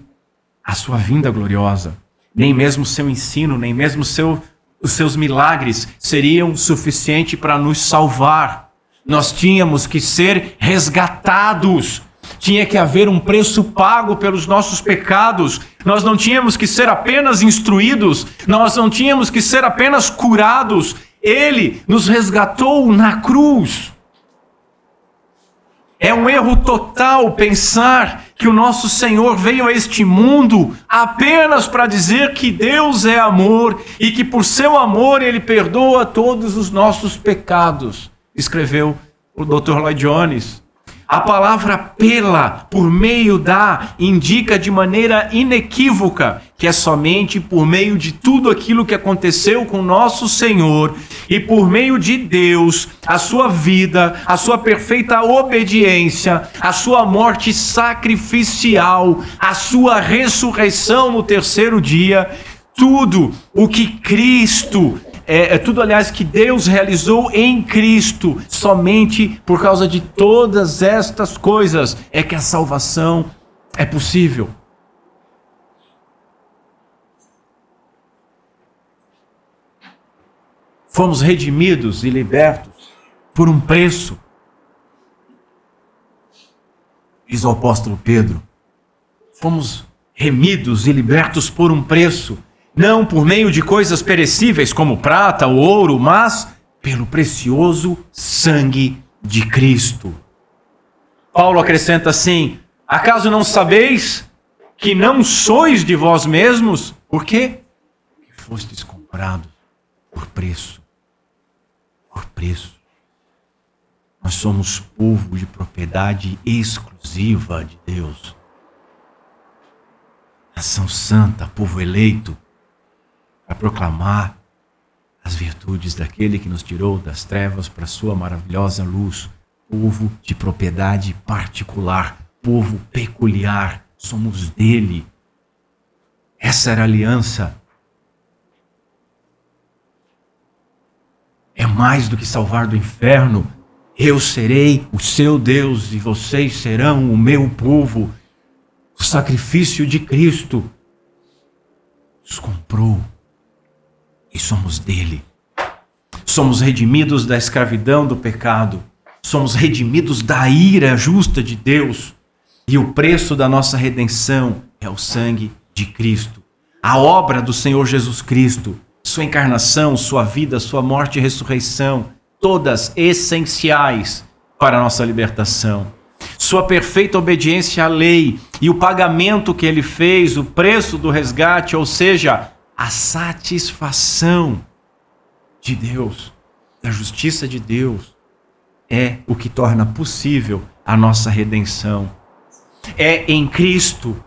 a sua vinda gloriosa, nem mesmo o seu ensino, nem mesmo os seus milagres seriam suficientes para nos salvar. Nós tínhamos que ser resgatados. Tinha que haver um preço pago pelos nossos pecados. Nós não tínhamos que ser apenas instruídos. Nós não tínhamos que ser apenas curados. Ele nos resgatou na cruz. É um erro total pensar que o nosso Senhor veio a este mundo apenas para dizer que Deus é amor e que por seu amor Ele perdoa todos os nossos pecados. Escreveu o Dr. Lloyd Jones. A palavra pela, por meio da, indica de maneira inequívoca que é somente por meio de tudo aquilo que aconteceu com nosso Senhor e por meio de Deus, a sua vida, a sua perfeita obediência, a sua morte sacrificial, a sua ressurreição no terceiro dia, tudo o que Cristo tudo, aliás, que Deus realizou em Cristo, somente por causa de todas estas coisas é que a salvação é possível. Fomos redimidos e libertos por um preço. Diz o apóstolo Pedro, fomos remidos e libertos por um preço. Não por meio de coisas perecíveis como prata ou ouro, mas pelo precioso sangue de Cristo. Paulo acrescenta assim, acaso não sabeis que não sois de vós mesmos? Por quê? Porque fostes comprados por preço. Por preço. Nós somos povo de propriedade exclusiva de Deus. Nação santa, povo eleito, para proclamar as virtudes daquele que nos tirou das trevas para a sua maravilhosa luz. Povo de propriedade particular, povo peculiar, somos dele. Essa era a aliança. É mais do que salvar do inferno. Eu serei o seu Deus e vocês serão o meu povo. O sacrifício de Cristo nos comprou. E somos dele. Somos redimidos da escravidão do pecado. Somos redimidos da ira justa de Deus. E o preço da nossa redenção é o sangue de Cristo. A obra do Senhor Jesus Cristo. Sua encarnação, sua vida, sua morte e ressurreição. Todas essenciais para a nossa libertação. Sua perfeita obediência à lei. E o pagamento que ele fez, o preço do resgate, ou seja, a satisfação de Deus, da justiça de Deus, é o que torna possível a nossa redenção. É em Cristo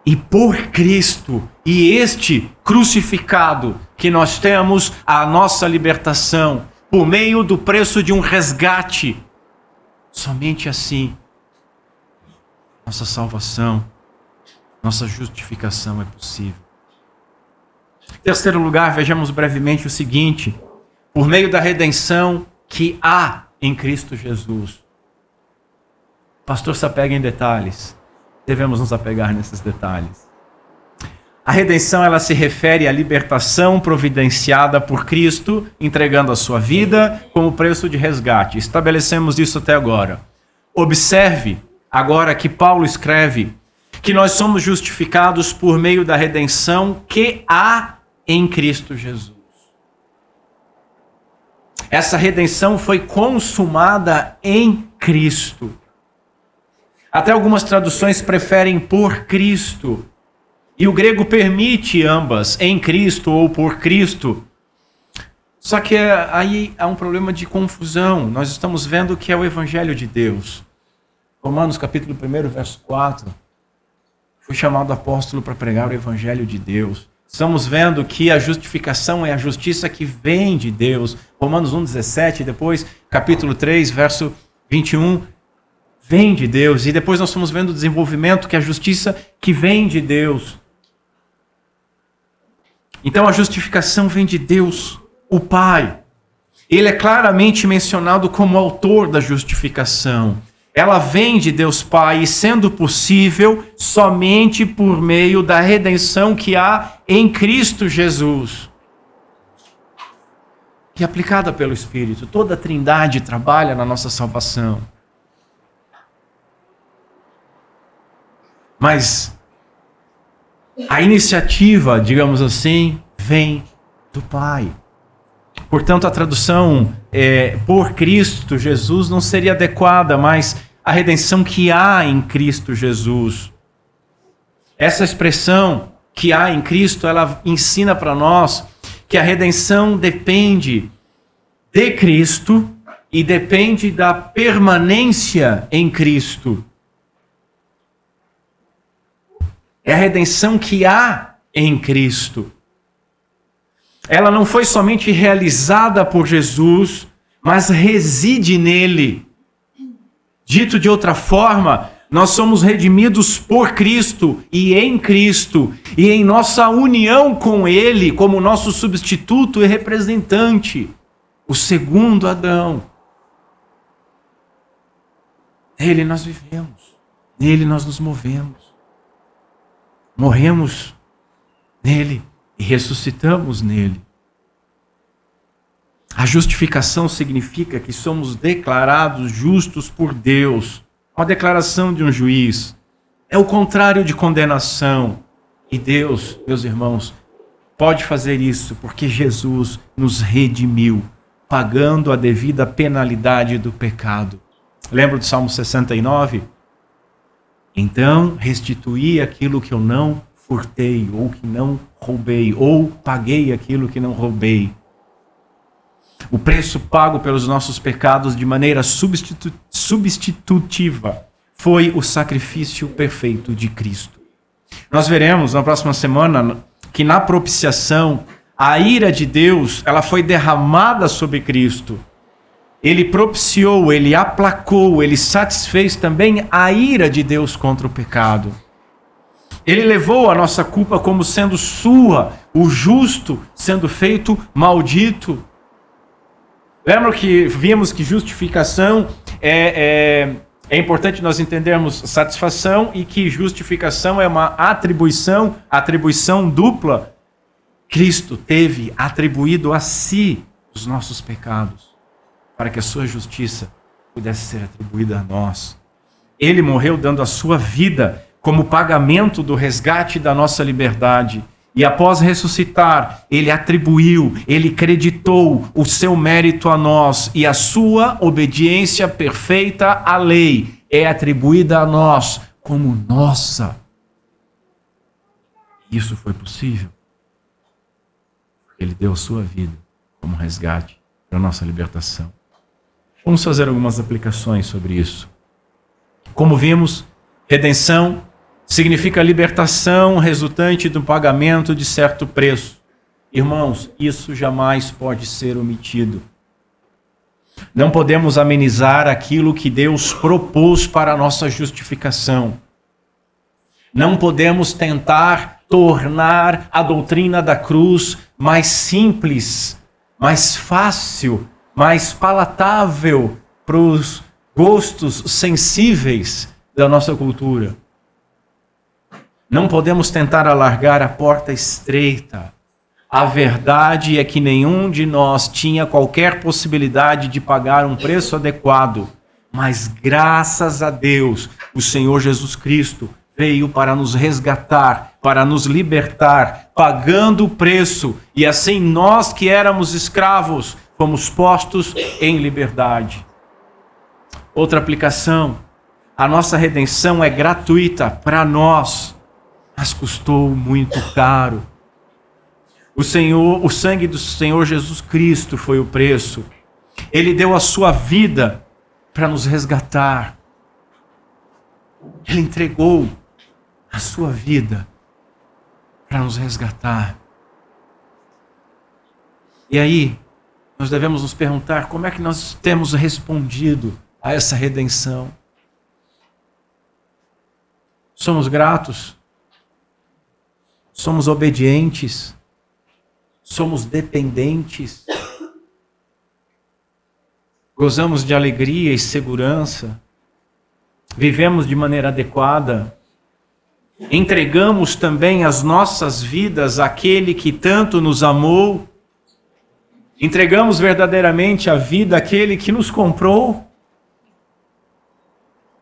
e por Cristo e este crucificado que nós temos a nossa libertação por meio do preço de um resgate. Somente assim nossa salvação, nossa justificação é possível. Em terceiro lugar, vejamos brevemente o seguinte: por meio da redenção que há em Cristo Jesus. O pastor se apega em detalhes. Devemos nos apegar nesses detalhes. A redenção, ela se refere à libertação providenciada por Cristo, entregando a sua vida como preço de resgate. Estabelecemos isso até agora. Observe agora que Paulo escreve que nós somos justificados por meio da redenção que há em Cristo Jesus. Essa redenção foi consumada em Cristo. Até algumas traduções preferem por Cristo. E o grego permite ambas, em Cristo ou por Cristo. Só que aí há um problema de confusão. Nós estamos vendo que é o Evangelho de Deus. Romanos capítulo 1, verso 4. Fui chamado apóstolo para pregar o Evangelho de Deus. Estamos vendo que a justificação é a justiça que vem de Deus. Romanos 1,17, depois capítulo 3, verso 21, vem de Deus. E depois nós estamos vendo o desenvolvimento que é a justiça que vem de Deus. Então a justificação vem de Deus, o Pai. Ele é claramente mencionado como autor da justificação. Ela vem de Deus Pai, e sendo possível, somente por meio da redenção que há em Cristo Jesus. E aplicada pelo Espírito, toda a Trindade trabalha na nossa salvação. Mas a iniciativa, digamos assim, vem do Pai. Portanto, a tradução por Cristo Jesus não seria adequada, mas a redenção que há em Cristo Jesus. Essa expressão que há em Cristo, ela ensina para nós que a redenção depende de Cristo e depende da permanência em Cristo. É a redenção que há em Cristo. Ela não foi somente realizada por Jesus, mas reside nele. Dito de outra forma, nós somos redimidos por Cristo e em nossa união com Ele, como nosso substituto e representante, o segundo Adão. Nele nós vivemos, nele nós nos movemos. Morremos nele e ressuscitamos nele. A justificação significa que somos declarados justos por Deus. Uma declaração de um juiz. É o contrário de condenação. E Deus, meus irmãos, pode fazer isso porque Jesus nos redimiu, pagando a devida penalidade do pecado. Lembra do Salmo 69? Então, restituí aquilo que eu não furtei, ou que não roubei, ou paguei aquilo que não roubei. O preço pago pelos nossos pecados de maneira substitutiva foi o sacrifício perfeito de Cristo. Nós veremos na próxima semana que na propiciação, a ira de Deus, ela foi derramada sobre Cristo. Ele propiciou, ele aplacou, ele satisfez também a ira de Deus contra o pecado. Ele levou a nossa culpa como sendo sua, o justo sendo feito maldito. Lembra que vimos que justificação é importante nós entendermos satisfação e que justificação é uma atribuição dupla. Cristo teve atribuído a si os nossos pecados, para que a sua justiça pudesse ser atribuída a nós. Ele morreu dando a sua vida como pagamento do resgate da nossa liberdade. E após ressuscitar, ele atribuiu, ele creditou o seu mérito a nós. E a sua obediência perfeita à lei é atribuída a nós como nossa. Isso foi possível. Ele deu a sua vida como resgate para a nossa libertação. Vamos fazer algumas aplicações sobre isso. Como vimos, redenção significa libertação resultante do pagamento de certo preço. Irmãos, isso jamais pode ser omitido. Não podemos amenizar aquilo que Deus propôs para a nossa justificação. Não podemos tentar tornar a doutrina da cruz mais simples, mais fácil, mais palatável para os gostos sensíveis da nossa cultura. Não podemos tentar alargar a porta estreita. A verdade é que nenhum de nós tinha qualquer possibilidade de pagar um preço adequado, mas graças a Deus, o Senhor Jesus Cristo veio para nos resgatar, para nos libertar, pagando o preço, e assim nós que éramos escravos, fomos postos em liberdade. Outra aplicação, a nossa redenção é gratuita para nós, mas custou muito caro. O sangue do Senhor Jesus Cristo foi o preço. Ele deu a sua vida para nos resgatar. Ele entregou a sua vida para nos resgatar. E aí, nós devemos nos perguntar como é que nós temos respondido a essa redenção. Somos gratos? Somos obedientes? Somos dependentes? Gozamos de alegria e segurança? Vivemos de maneira adequada? Entregamos também as nossas vidas àquele que tanto nos amou? Entregamos verdadeiramente a vida àquele que nos comprou?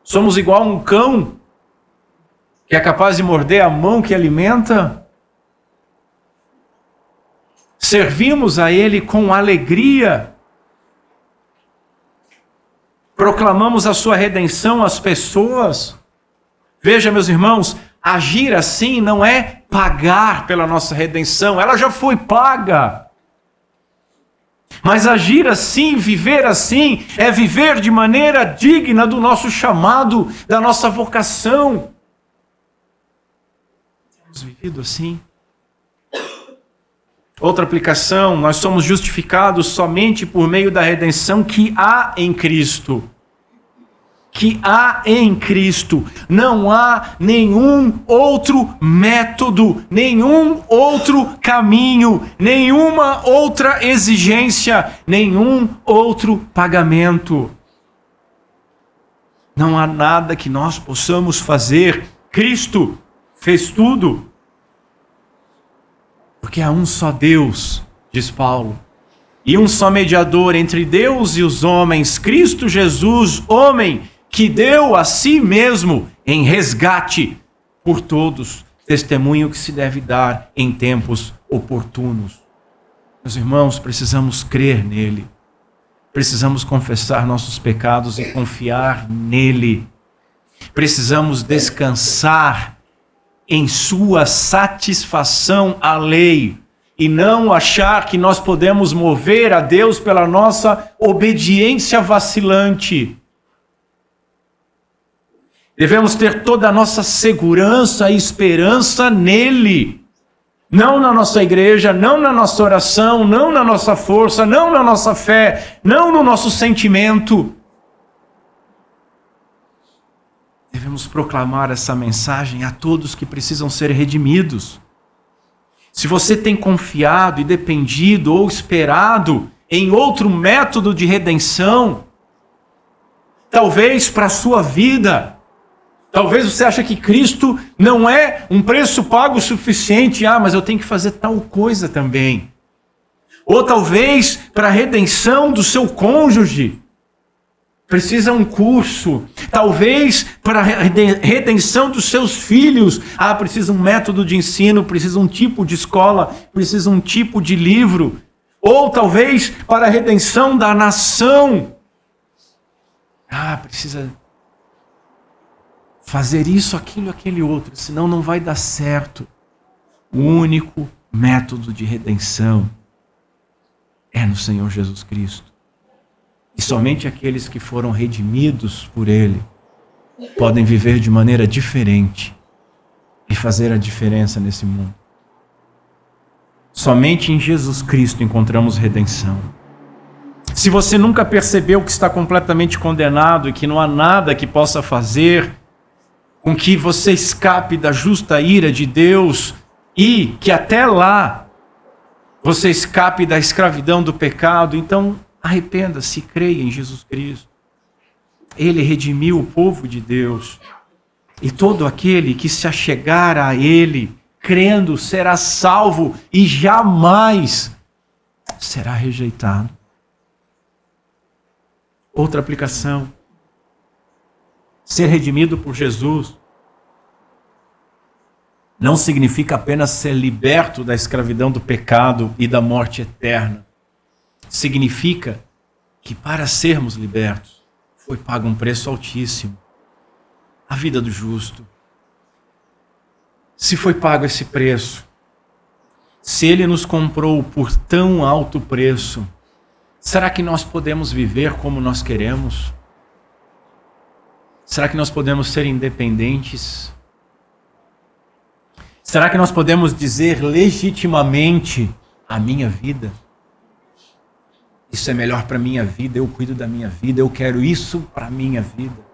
Somos igual a um cão que é capaz de morder a mão que alimenta? Servimos a Ele com alegria? Proclamamos a sua redenção às pessoas? Veja, meus irmãos, agir assim não é pagar pela nossa redenção, ela já foi paga. Mas agir assim, viver assim, é viver de maneira digna do nosso chamado, da nossa vocação. Temos vivido assim? Outra aplicação, nós somos justificados somente por meio da redenção que há em Cristo. Que há em Cristo. Não há nenhum outro método, nenhum outro caminho, nenhuma outra exigência, nenhum outro pagamento. Não há nada que nós possamos fazer. Cristo fez tudo. Porque há um só Deus, diz Paulo, e um só mediador entre Deus e os homens, Cristo Jesus, homem, que deu a si mesmo em resgate por todos, testemunho que se deve dar em tempos oportunos. Meus irmãos, precisamos crer nele, precisamos confessar nossos pecados e confiar nele, precisamos descansar em sua satisfação à lei, e não achar que nós podemos mover a Deus pela nossa obediência vacilante. Devemos ter toda a nossa segurança e esperança nele, não na nossa igreja, não na nossa oração, não na nossa força, não na nossa fé, não no nosso sentimento. Devemos proclamar essa mensagem a todos que precisam ser redimidos. Se você tem confiado e dependido ou esperado em outro método de redenção, talvez para a sua vida, talvez você ache que Cristo não é um preço pago suficiente, mas eu tenho que fazer tal coisa também. Ou talvez para a redenção do seu cônjuge, precisa um curso. Talvez para a redenção dos seus filhos, precisa um método de ensino, precisa um tipo de escola, precisa um tipo de livro. Ou talvez para a redenção da nação. Precisa fazer isso, aquilo, aquele outro, senão não vai dar certo. O único método de redenção é no Senhor Jesus Cristo. E somente aqueles que foram redimidos por Ele podem viver de maneira diferente e fazer a diferença nesse mundo. Somente em Jesus Cristo encontramos redenção. Se você nunca percebeu que está completamente condenado e que não há nada que possa fazer com que você escape da justa ira de Deus, e que até lá você escape da escravidão do pecado, então arrependa-se, creia em Jesus Cristo. Ele redimiu o povo de Deus. E todo aquele que se achegar a Ele, crendo, será salvo e jamais será rejeitado. Outra aplicação. Ser redimido por Jesus não significa apenas ser liberto da escravidão do pecado e da morte eterna. Significa que para sermos libertos foi pago um preço altíssimo. A vida do justo. Se foi pago esse preço, se Ele nos comprou por tão alto preço, será que nós podemos viver como nós queremos? Será que nós podemos ser independentes? Será que nós podemos dizer legitimamente a minha vida? Isso é melhor para a minha vida, eu cuido da minha vida, eu quero isso para a minha vida.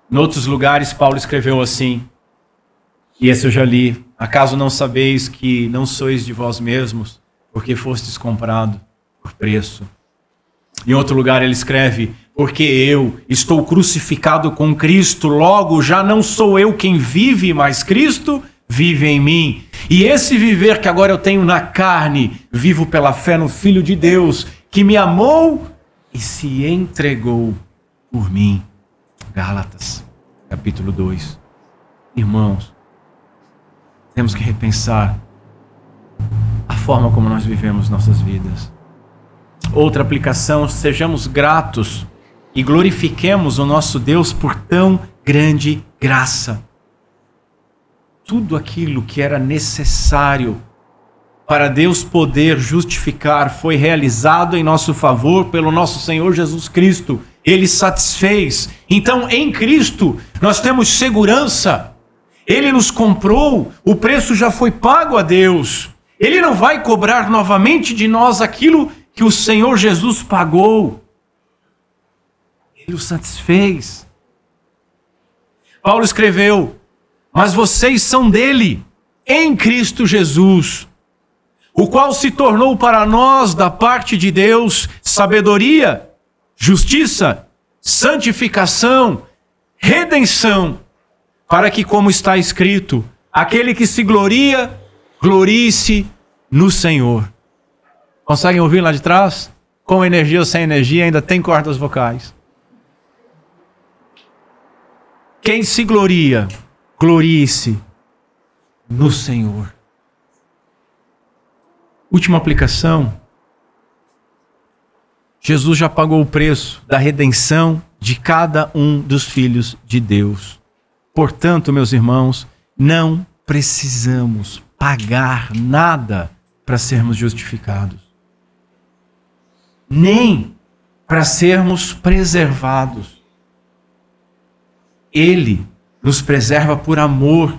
Em outros lugares, Paulo escreveu assim, e esse eu já li: acaso não sabeis que não sois de vós mesmos, porque fostes comprado por preço? Em outro lugar ele escreve: porque eu estou crucificado com Cristo, logo já não sou eu quem vive, mas Cristo vive em mim. E esse viver que agora eu tenho na carne, vivo pela fé no Filho de Deus, que me amou e se entregou por mim. Gálatas, capítulo 2. Irmãos, temos que repensar a forma como nós vivemos nossas vidas. Outra aplicação: sejamos gratos e glorifiquemos o nosso Deus por tão grande graça. Tudo aquilo que era necessário para Deus poder justificar foi realizado em nosso favor pelo nosso Senhor Jesus Cristo. Ele satisfez. Então, em Cristo, nós temos segurança. Ele nos comprou, o preço já foi pago a Deus. Ele não vai cobrar novamente de nós aquilo que o Senhor Jesus pagou. Ele o satisfez. Paulo escreveu: mas vocês são dele, em Cristo Jesus, o qual se tornou para nós, da parte de Deus, sabedoria, justiça, santificação, redenção, para que, como está escrito, aquele que se gloria, glorie-se no Senhor. Conseguem ouvir lá de trás? Com energia ou sem energia, ainda tem cordas vocais. Quem se gloria, glorie-se no Senhor. Última aplicação. Jesus já pagou o preço da redenção de cada um dos filhos de Deus. Portanto, meus irmãos, não precisamos pagar nada para sermos justificados, nem para sermos preservados. Ele nos preserva por amor.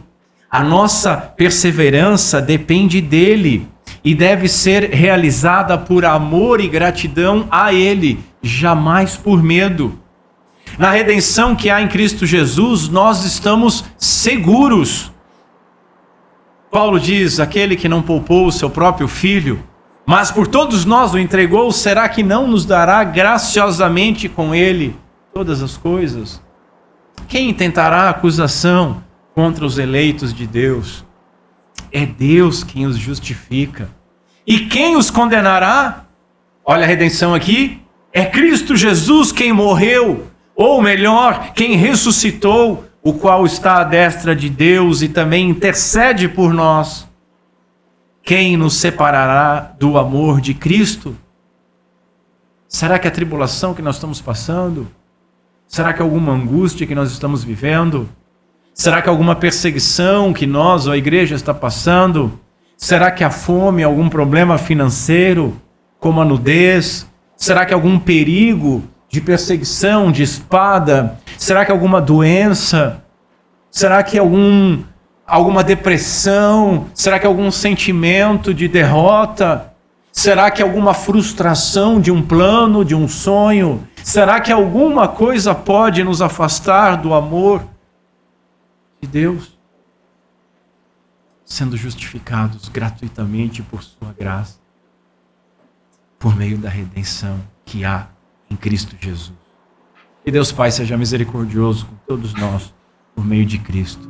A nossa perseverança depende dele e deve ser realizada por amor e gratidão a Ele, jamais por medo. Na redenção que há em Cristo Jesus, nós estamos seguros. Paulo diz: aquele que não poupou o seu próprio filho, mas por todos nós o entregou, será que não nos dará graciosamente com ele todas as coisas? Quem intentará acusação contra os eleitos de Deus? É Deus quem os justifica. E quem os condenará? Olha a redenção aqui. É Cristo Jesus quem morreu, ou melhor, quem ressuscitou, o qual está à destra de Deus e também intercede por nós. Quem nos separará do amor de Cristo? Será que a tribulação que nós estamos passando? Será que alguma angústia que nós estamos vivendo? Será que alguma perseguição que nós ou a igreja está passando? Será que a fome, algum problema financeiro, como a nudez? Será que algum perigo de perseguição, de espada? Será que alguma doença? Será que alguma depressão? Será que algum sentimento de derrota? Será que alguma frustração de um plano, de um sonho? Será que alguma coisa pode nos afastar do amor de Deus? sendo justificados gratuitamente por sua graça, por meio da redenção que há em Cristo Jesus. Que Deus Pai seja misericordioso com todos nós, por meio de Cristo.